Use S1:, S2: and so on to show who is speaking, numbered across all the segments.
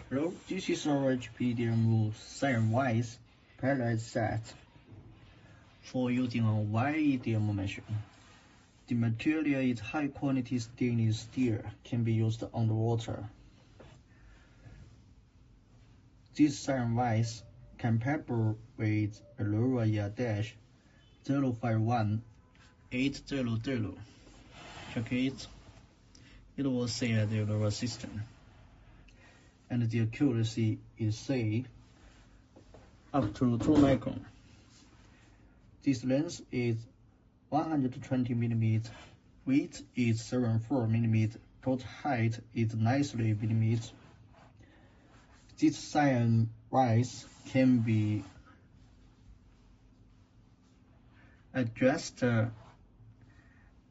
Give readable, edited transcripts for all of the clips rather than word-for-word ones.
S1: Hello, this is our HPEDM Sine Vise pallet set for using a WEDM machine. The material is high quality stainless steel, can be used underwater. This Sine Vise compatible with Erowa ER-051800. Check it. It was corrosion-resistant, and the accuracy is safe up to 2 micron. This length is 120 mm, width is 74 mm, total height is 93 mm. This Sine Vise can be adjusted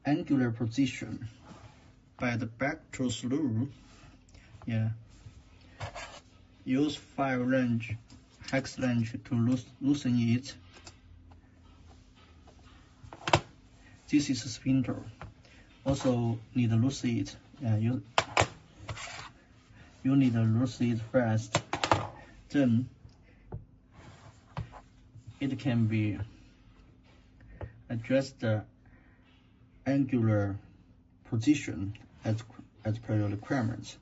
S1: angular position by the back to screw. Use 5 hex wrench to loosen it. This is a spindle. Also need to loosen it. You need to loosen it first. Then it can be adjust the angular position as per your requirements.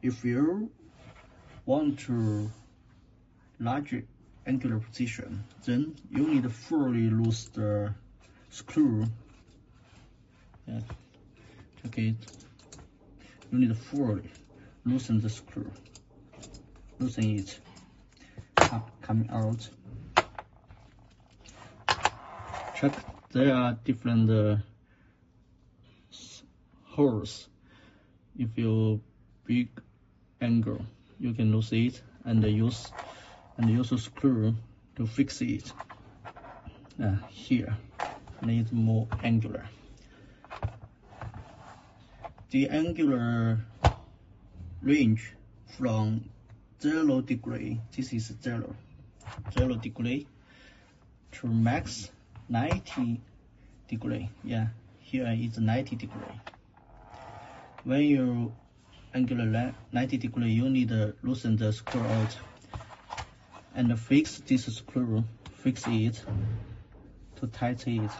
S1: If you want to large angular position, then you need to fully loosen the screw. Check it. You need to fully loosen the screw. Loosen it. Coming out. Check. There are different holes. If you big angle, you can loosen it and use a screw to fix it. Here need more angular. The angular range from 0 degree, this is 0 degree, to max 90 degree. Here is 90 degree. When you angular 90 degree, you need to loosen the screw out and fix this screw. Fix it to tighten it.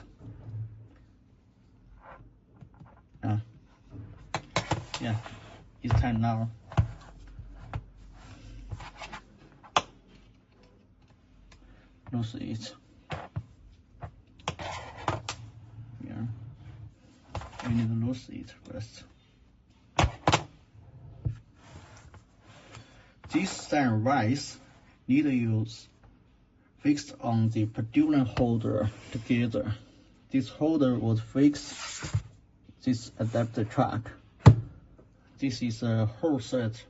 S1: It's time now. Loosen it. We need to loosen it first. This Sine Vise need to use fixed on the pendulum holder together. This holder was fixed this adapter track. This is a whole set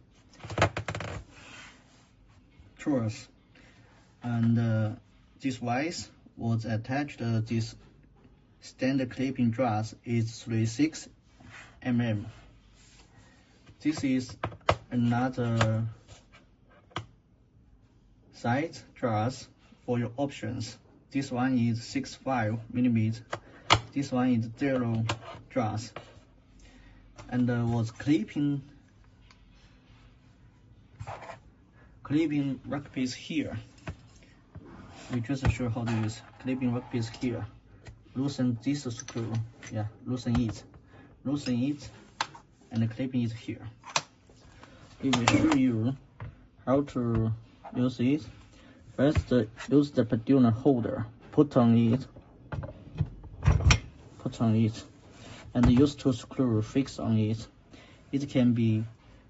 S1: truss, and this vise was attached to this standard clipping truss is 36 mm. This is another side truss for your options. This one is 65 mm. This one is 0 truss, and was clipping workpiece here. We just show how to use clipping workpiece here. Loosen this screw. Loosen it, and clipping it here. We will show you how to use it. First, use the pendulum holder. Put on it, and use 2 screws fixed on it. It can be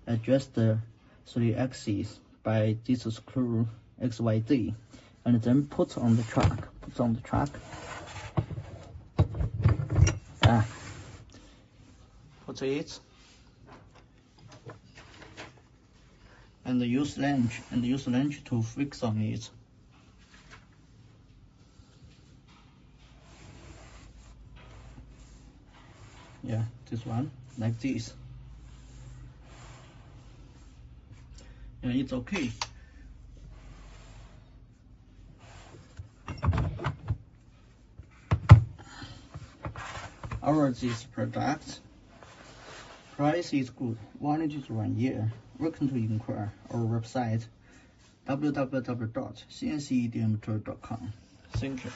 S1: adjusted 3 axes by this screw XYZ, and then put on the track. Put it, and use wrench to fix on it. This one like this. It's okay. Our this product Price is good. Warranty is 1 year. Welcome to inquire our website www.cncedmtool.com. Thank you.